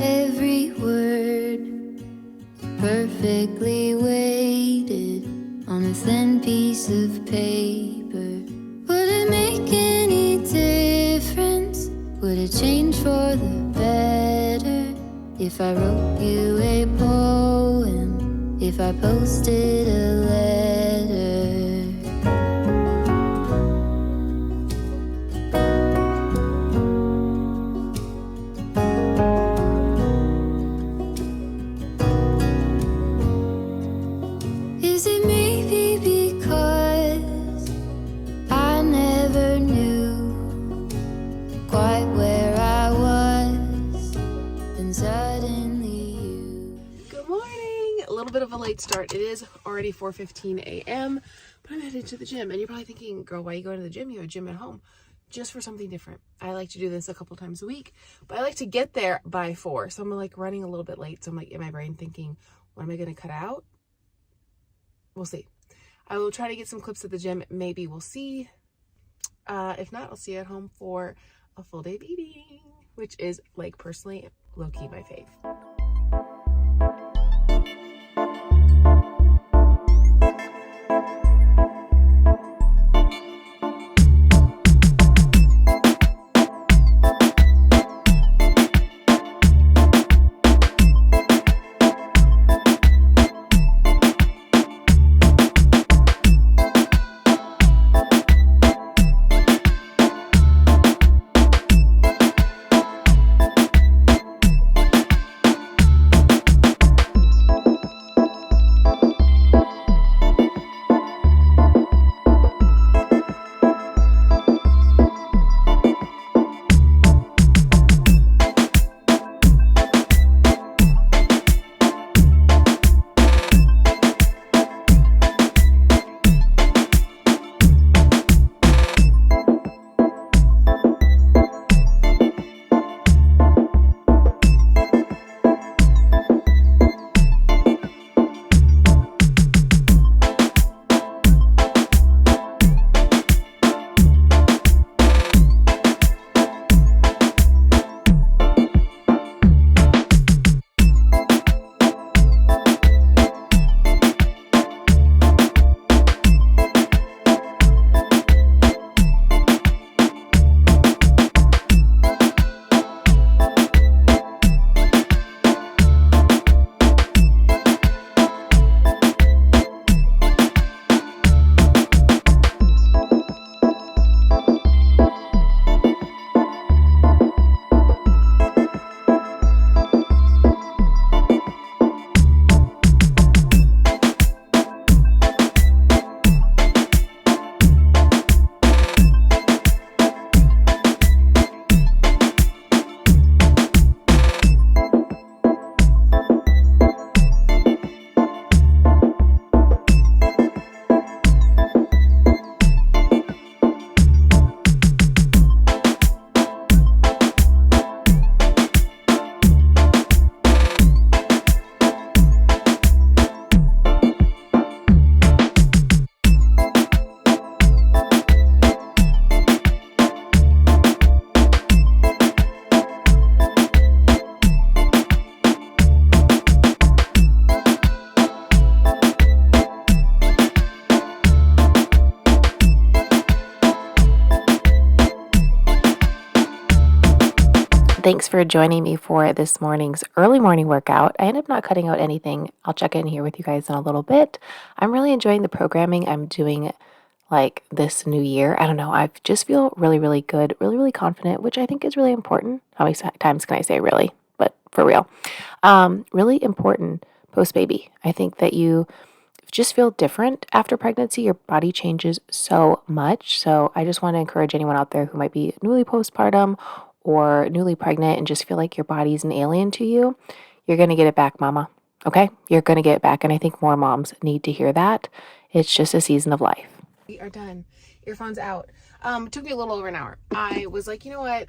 every word perfectly weighted on a thin piece of paper. Would it make any difference? Would it change for the better if I wrote you a poem, if I posted a letter? Is it maybe because I never knew quite where I was, and suddenly you... Good morning! A little bit of a late start. It is already 4:15 a.m., but I'm headed to the gym. And you're probably thinking, girl, why are you going to the gym? You have a gym at home. Just for something different. I like to do this a couple times a week, but I like to get there by 4. So I'm like running a little bit late. So I'm like in my brain thinking, what am I going to cut out? We'll see. I will try to get some clips at the gym. Maybe we'll see. If not, I'll see you at home for a full day of eating, which is like personally low-key my fave. Thanks for joining me for this morning's early morning workout. I ended up not cutting out anything. I'll check in here with you guys in a little bit. I'm really enjoying the programming I'm doing like this new year. I don't know. I just feel really, really good, really, really confident, which I think is really important. How many times can I say really? But for real. Really important post-baby. I think that you just feel different after pregnancy. Your body changes so much. So I just want to encourage anyone out there who might be newly postpartum or newly pregnant and just feel like your body's an alien to you. You're going to get it back, mama. Okay? You're going to get it back. And I think more moms need to hear that. It's just a season of life. We are done. Earphones out. It took me a little over an hour. I was like, you know what?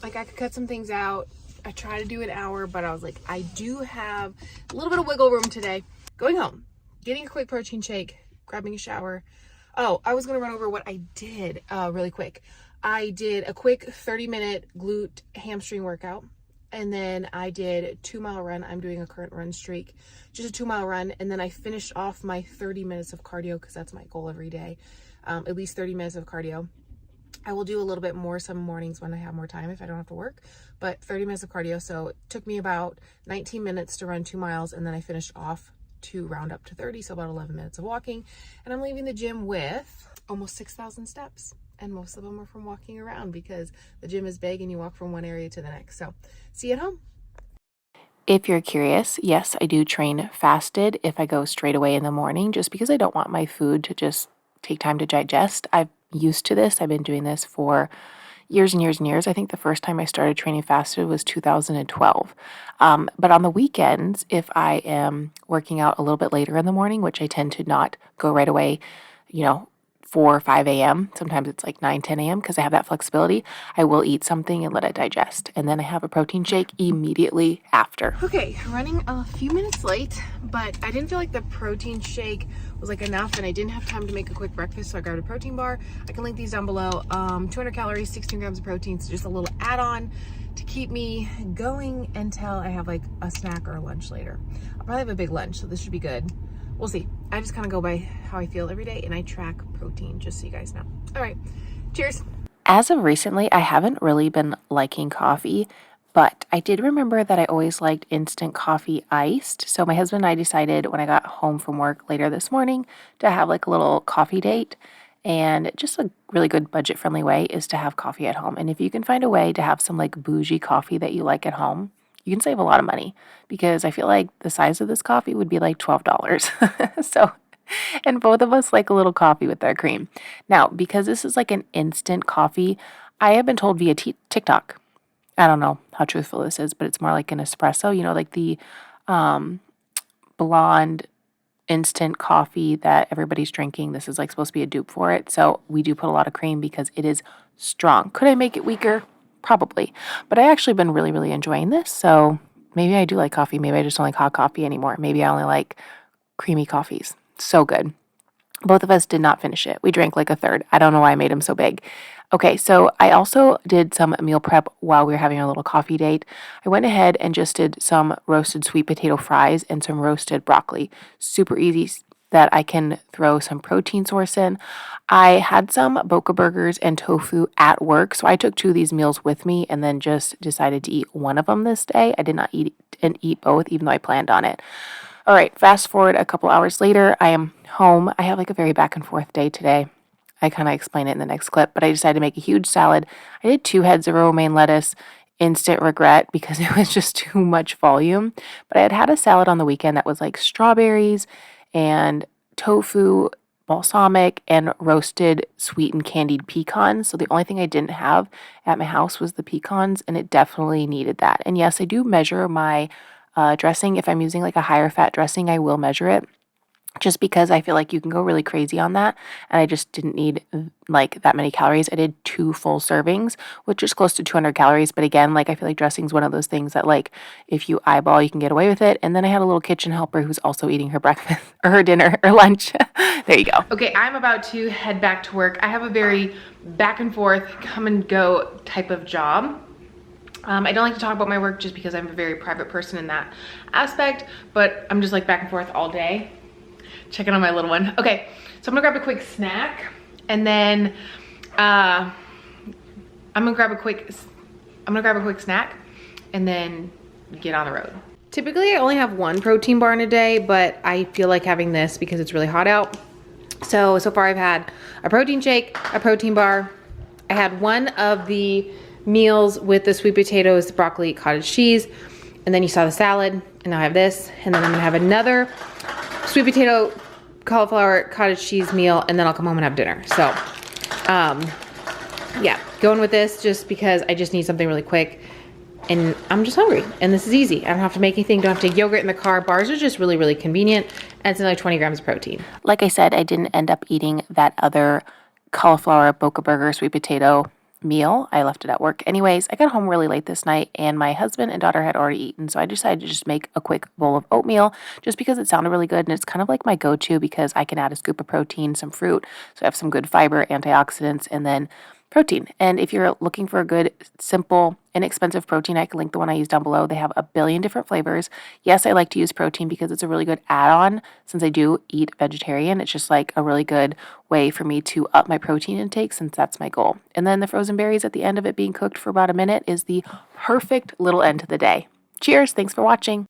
Like I could cut some things out. I tried to do an hour, but I was like, I do have a little bit of wiggle room today. Going home, getting a quick protein shake, grabbing a shower. Oh, I was going to run over what I did really quick. I did a quick 30-minute glute hamstring workout. And then I did a 2-mile run. I'm doing a current run streak, just a 2-mile run. And then I finished off my 30 minutes of cardio because that's my goal every day, at least 30 minutes of cardio. I will do a little bit more some mornings when I have more time if I don't have to work, but 30 minutes of cardio. So it took me about 19 minutes to run 2 miles, and then I finished off to round up to 30, so about 11 minutes of walking. And I'm leaving the gym with almost 6,000 steps. And most of them are from walking around because the gym is big and you walk from one area to the next. So see you at home. If you're curious, yes, I do train fasted if I go straight away in the morning, just because I don't want my food to just take time to digest. I'm used to this. I've been doing this for years and years and years. I think the first time I started training fasted was 2012. But on the weekends, if I am working out a little bit later in the morning, which I tend to not go right away, you know, 4 or 5 a.m. Sometimes it's like 9, 10 a.m. because I have that flexibility. I will eat something and let it digest. And then I have a protein shake immediately after. Okay, running a few minutes late, but I didn't feel like the protein shake was like enough, and I didn't have time to make a quick breakfast, so I grabbed a protein bar. I can link these down below. 200 calories, 16 grams of protein, so just a little add-on to keep me going until I have like a snack or a lunch later. I'll probably have a big lunch, so this should be good. We'll see. I just kind of go by how I feel every day, and I track protein, just so you guys know. All right, cheers. As of recently, I haven't really been liking coffee, but I did remember that I always liked instant coffee iced. So my husband and I decided when I got home from work later this morning to have like a little coffee date. And just a really good budget-friendly way is to have coffee at home. And if you can find a way to have some like bougie coffee that you like at home, you can save a lot of money, because I feel like the size of this coffee would be like $12. So, and both of us like a little coffee with our cream. Now, because this is like an instant coffee, I have been told via TikTok, I don't know how truthful this is, but it's more like an espresso, like the blonde instant coffee that everybody's drinking. This is like supposed to be a dupe for it. So we do put a lot of cream because it is strong. Could I make it weaker? Probably. But I actually been really, really enjoying this. So maybe I do like coffee. Maybe I just don't like hot coffee anymore. Maybe I only like creamy coffees. So good. Both of us did not finish it. We drank like a third. I don't know why I made them so big. Okay, so I also did some meal prep while we were having our little coffee date. I went ahead and just did some roasted sweet potato fries and some roasted broccoli. Super easy that I can throw some protein source in. I had some Boca burgers and tofu at work, so I took 2 of these meals with me and then just decided to eat one of them this day. I did not eat both, even though I planned on it. All right, fast forward a couple hours later, I am home. I have like a very back and forth day today. I kind of explain it in the next clip, but I decided to make a huge salad. I did 2 heads of romaine lettuce. Instant regret because it was just too much volume. But I had had a salad on the weekend that was like strawberries and tofu, balsamic, and roasted sweetened candied pecans. So the only thing I didn't have at my house was the pecans, and it definitely needed that. And yes, I do measure my dressing. If I'm using like a higher fat dressing, I will measure it, just because I feel like you can go really crazy on that. And I just didn't need like that many calories. I did 2 full servings, which is close to 200 calories. But again, like I feel like dressing is one of those things that like if you eyeball, you can get away with it. And then I had a little kitchen helper who's also eating her breakfast or her dinner or lunch. There you go. Okay, I'm about to head back to work. I have a very back and forth, come and go type of job. I don't like to talk about my work just because I'm a very private person in that aspect, but I'm just like back and forth all day. Checking on my little one. Okay, so I'm gonna grab a quick snack, and then I'm gonna grab a quick snack, and then get on the road. Typically, I only have 1 protein bar in a day, but I feel like having this because it's really hot out. So far I've had a protein shake, a protein bar. I had one of the meals with the sweet potatoes, the broccoli, cottage cheese, and then you saw the salad, and now I have this, and then I'm gonna have another sweet potato, cauliflower, cottage cheese meal, and then I'll come home and have dinner. So, yeah, going with this just because I just need something really quick, and I'm just hungry, and this is easy. I don't have to make anything, don't have to take yogurt in the car. Bars are just really, really convenient, and it's only 20 grams of protein. Like I said, I didn't end up eating that other cauliflower, Boca burger, sweet potato meal. I left it at work. Anyways, I got home really late this night and my husband and daughter had already eaten. So I decided to just make a quick bowl of oatmeal just because it sounded really good. And it's kind of like my go-to because I can add a scoop of protein, some fruit. So I have some good fiber, antioxidants. And then protein. And if you're looking for a good, simple, inexpensive protein, I can link the one I use down below. They have a billion different flavors. Yes, I like to use protein because it's a really good add-on since I do eat vegetarian. It's just like a really good way for me to up my protein intake since that's my goal. And then the frozen berries at the end of it being cooked for about a minute is the perfect little end to the day. Cheers. Thanks for watching.